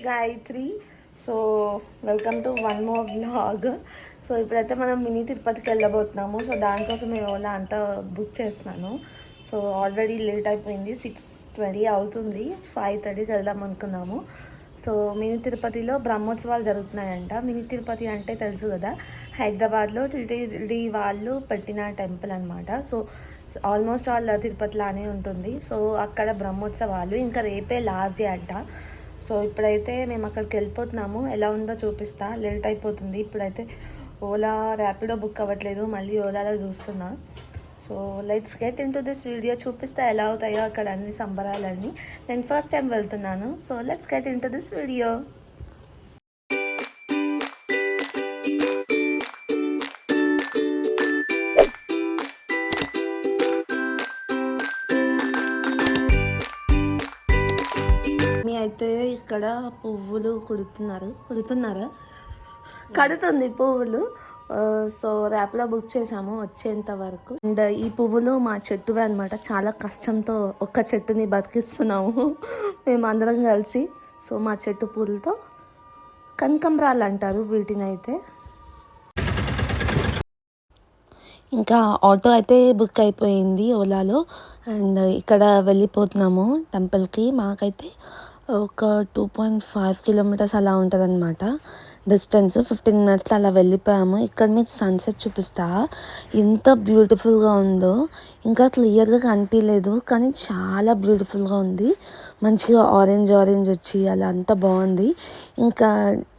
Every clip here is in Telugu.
Gayatri. So welcome to one more vlog. So ఇప్పుడైతే మనం మినీ తిరుపతికి వెళ్ళబోతున్నాము. సో దానికోసం మేము ఓలా అంతా బుక్ చేస్తున్నాను. సో ఆల్రెడీ లేట్ అయిపోయింది, 6:20 అవుతుంది. 5:30కి వెళ్దాం అనుకున్నాము. సో మినీ తిరుపతిలో బ్రహ్మోత్సవాలు జరుగుతున్నాయంట. మినీ తిరుపతి అంటే తెలుసు కదా, హైదరాబాద్లో టీటీడీ వాళ్ళు పెట్టిన టెంపుల్ అనమాట. సో ఆల్మోస్ట్ ఆల్ తిరుపతిలానే ఉంటుంది. సో అక్కడ బ్రహ్మోత్సవాలు ఇంకా రేపే లాస్ట్ డే అంట. సో ఇప్పుడైతే మేము అక్కడికి వెళ్ళిపోతున్నాము. ఎలా ఉందో చూపిస్తా. లేట్ అయిపోతుంది. ఇప్పుడైతే ఓలా ర్యాపిడో బుక్ అవ్వట్లేదు, మళ్ళీ ఓలాలో చూస్తున్నా. So let's get in to this video. చూపిస్తా ఎలా అవుతాయో అక్కడ అన్ని సంబరాలన్నీ. నేను ఫస్ట్ టైం వెళ్తున్నాను. So let's get in to this video. అయితే ఇక్కడ పువ్వులు కుడుతున్నారా కడుతుంది పువ్వులు. సో ర్యాప్లో బుక్ చేసాము వచ్చేంత వరకు. అండ్ ఈ పువ్వులు మా చెట్టువే అనమాట. చాలా కష్టంతో ఒక్క చెట్టుని బతికిస్తున్నాము మేము అందరం కలిసి. సో మా చెట్టు పూలతో కనకంబరాలు అంటారు వీటిని. అయితే ఇంకా ఆటో అయితే బుక్ అయిపోయింది ఓలాలో. అండ్ ఇక్కడ వెళ్ళిపోతున్నాము టెంపుల్కి. మాకైతే ఒక 2.5 కిలోమీటర్స్ అలా ఉంటుంది అనమాట డిస్టెన్స్. 15 మినిట్స్లో అలా వెళ్ళిపోయాము. ఇక్కడ మీకు సన్సెట్ చూపిస్తా, ఎంత బ్యూటిఫుల్గా ఉందో. ఇంకా క్లియర్గా కనిపించలేదు కానీ చాలా బ్యూటిఫుల్గా ఉంది. మంచిగా ఆరెంజ్ వచ్చి అలా అంతా బాగుంది. ఇంకా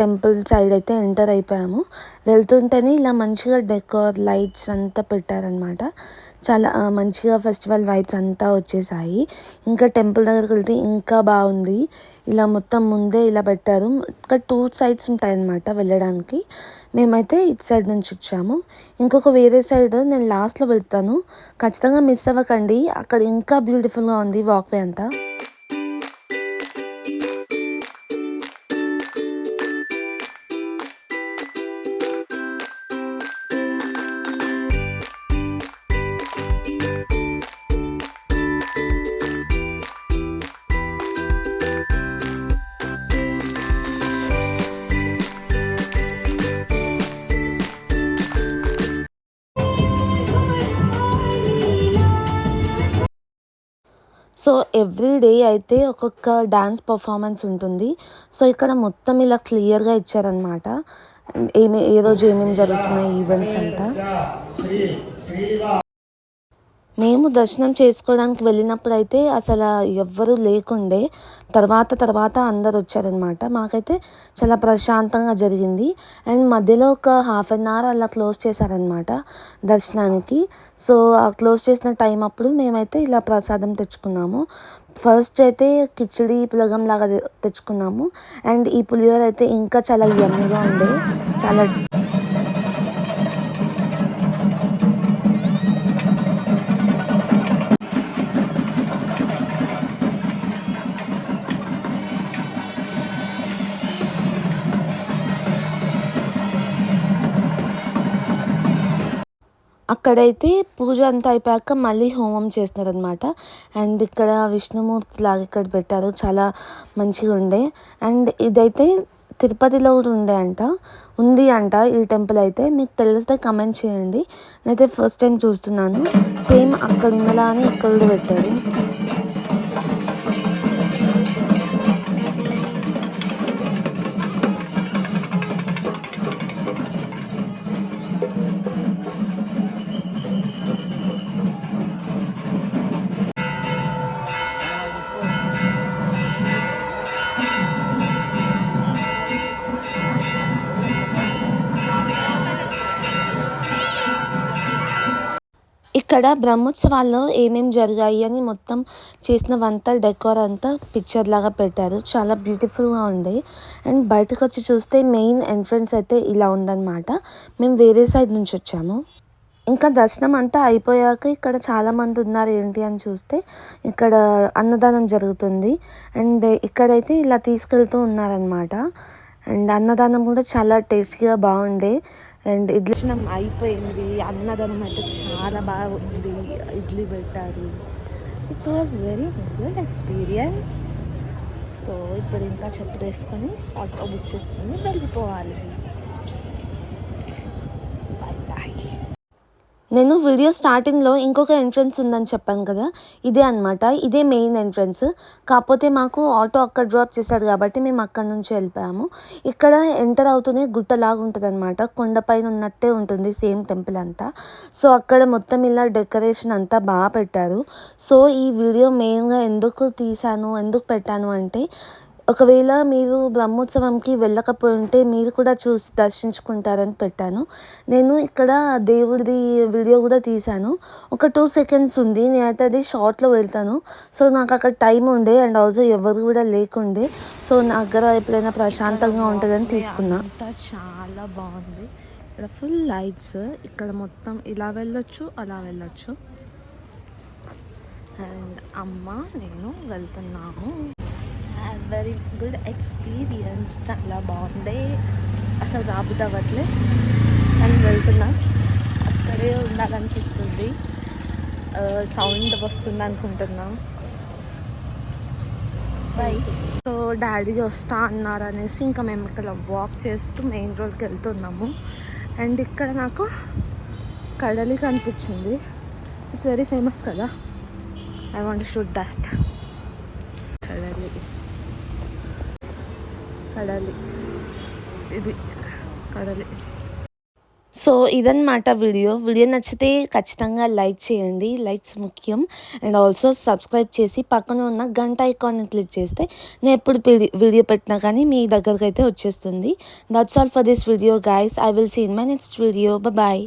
టెంపుల్ సైడ్ అయితే ఎంటర్ అయిపోయాము. వెళ్తుంటేనే ఇలా మంచిగా డెకోర్ లైట్స్ అంతా పెట్టారనమాట. చాలా మంచిగా ఫెస్టివల్ వైబ్స్ అంతా వచ్చేసాయి. ఇంకా టెంపుల్ దగ్గరికి వెళ్తే ఇంకా బాగుంది. ఇలా మొత్తం ముందే ఇలా పెట్టారు. ఇక్కడ 2 సైడ్స్ ఉంటాయన్నమాట వెళ్ళడానికి. మేమైతే ఇటు సైడ్ నుంచి వచ్చాము. ఇంకొక వేరే సైడ్ నేను లాస్ట్లో వెళ్తాను, ఖచ్చితంగా మిస్ అవ్వకండి. అక్కడ ఇంకా బ్యూటిఫుల్గా ఉంది వాక్వే అంతా. సో ఎవ్రీ డే అయితే ఒక్కొక్క డ్యాన్స్ పర్ఫార్మెన్స్ ఉంటుంది. సో ఇక్కడ మొత్తం ఇలా క్లియర్గా ఇచ్చారనమాట. ఏ రోజు ఏమేమి జరుగుతున్నాయి ఈవెంట్స్ అంతా. మేము దర్శనం చేసుకోవడానికి వెళ్ళినప్పుడు అయితే అసలు ఎవ్వరూ లేకుండే. తర్వాత అందరు వచ్చారనమాట. మాకైతే చాలా ప్రశాంతంగా జరిగింది. అండ్ మధ్యలో ఒక 1/2 అవర్ అలా క్లోజ్ చేశారనమాట దర్శనానికి. సో ఆ క్లోజ్ చేసిన టైం అప్పుడు మేమైతే ఇలా ప్రసాదం తెచ్చుకున్నాము. ఫస్ట్ అయితే కిచిడి పులగం లాగా తెచ్చుకున్నాము. అండ్ ఈ పులిహోర అయితే ఇంకా చాలా యమ్మీగా ఉండే. చాలా అక్కడైతే పూజ అంతా అయిపోయాక మళ్ళీ హోమం చేస్తున్నారనమాట. అండ్ ఇక్కడ విష్ణుమూర్తి లాగా ఇక్కడ పెట్టారు, చాలా మంచిగా ఉండే. అండ్ ఇదైతే తిరుపతిలో కూడా ఉంది అంట ఈ టెంపుల్. అయితే మీకు తెలిస్తే కమెంట్ చేయండి. నేనైతే ఫస్ట్ టైం చూస్తున్నాను. సేమ్ అక్కడ ఉన్నలానే ఇక్కడ కూడా పెట్టారు. ఇక్కడ బ్రహ్మోత్సవాల్లో ఏమేమి జరిగాయి అని మొత్తం చేసినవంతా డెకోర్ అంతా పిక్చర్ లాగా పెట్టారు. చాలా బ్యూటిఫుల్గా ఉండే. అండ్ బయటకు వచ్చి చూస్తే మెయిన్ ఎంట్రన్స్ అయితే ఇలా ఉందన్నమాట. మేము వేరే సైడ్ నుంచి వచ్చాము. ఇంకా దర్శనం అంతా అయిపోయాక ఇక్కడ చాలామంది ఉన్నారు. ఏంటి అని చూస్తే ఇక్కడ అన్నదానం జరుగుతుంది. అండ్ ఇక్కడైతే ఇలా తీసుకెళ్తూ ఉన్నారనమాట. అండ్ అన్నదానం కూడా చాలా టేస్టీగా బాగుండే. అండ్ దర్శనం అయిపోయింది. అన్నదానం అయితే చాలా బాగుంది. ఇడ్లీ పెట్టారు. It was very good experience. So ఇప్పుడు ఇంకా చెప్పులు వేసుకొని ఆటో బుక్ చేసుకొని వెళ్ళిపోవాలి. Bye bye. నేను వీడియో స్టార్టింగ్లో ఇంకొక ఎంట్రన్స్ ఉందని చెప్పాను కదా, ఇదే అనమాట. ఇదే మెయిన్ ఎంట్రన్స్. కాకపోతే మాకు ఆటో అక్కడ డ్రాప్ చేశాడు కాబట్టి మేము అక్కడ నుంచి వెళ్ళిపోయాము. ఇక్కడ ఎంటర్ అవుతూనే గుట్టలాగా ఉంటుంది అనమాట. కొండపైన ఉన్నట్టే ఉంటుంది సేమ్ టెంపుల్ అంతా. సో అక్కడ మొత్తం ఇలా డెకరేషన్ అంతా బాగా పెట్టారు. సో ఈ వీడియో మెయిన్గా ఎందుకు తీశాను, ఎందుకు పెట్టాను అంటే, ఒకవేళ మీరు బ్రహ్మోత్సవంకి వెళ్ళకపోయి ఉంటే మీరు కూడా చూసి దర్శించుకుంటారని పెట్టాను. నేను ఇక్కడ దేవుడిది వీడియో కూడా తీశాను. ఒక 2 సెకండ్స్ ఉంది. నేనైతే అది షార్ట్లో వెళ్తాను. సో నాకు అక్కడ టైం ఉండే అండ్ ఆల్సో ఎవరు కూడా లేకుండే. సో నా దగ్గర ఎప్పుడైనా ప్రశాంతంగా ఉంటుందని తీసుకున్నా. అంతా చాలా బాగుంది. ఇక్కడ ఫుల్ లైట్స్. ఇక్కడ మొత్తం ఇలా వెళ్ళొచ్చు, అలా వెళ్ళొచ్చు. అండ్ అమ్మ నేను వెళ్తున్నాము. Very good experience. చాలా బాగుంది. అసలు రాబుద్ది అవ్వట్లే అని వెళ్తున్నా. అక్కడే ఉండాలనిపిస్తుంది. సౌండ్ వస్తుంది అనుకుంటున్నా. బై. సో డాడీ వస్తా అన్నారు అనేసి ఇంకా మేము ఇక్కడ వాక్ చేస్తూ మెయిన్ రోడ్కి వెళ్తున్నాము. అండ్ ఇక్కడ నాకు కడలి కనిపించింది. ఇట్స్ వెరీ ఫేమస్ కదా. I want shoot that. కడలి ఇది కడలి. సో ఇదన్నమాట వీడియో. నచ్చితే ఖచ్చితంగా లైక్ చేయండి. లైక్స్ ముఖ్యం. అండ్ ఆల్సో సబ్స్క్రైబ్ చేసి పక్కన ఉన్న గంట ఐకాన్ని క్లిక్ చేస్తే నేను ఎప్పుడు వీడియో పెట్టినా కానీ మీ దగ్గరకు అయితే వచ్చేస్తుంది. That's all for this video guys. I will see in my next video. Bye.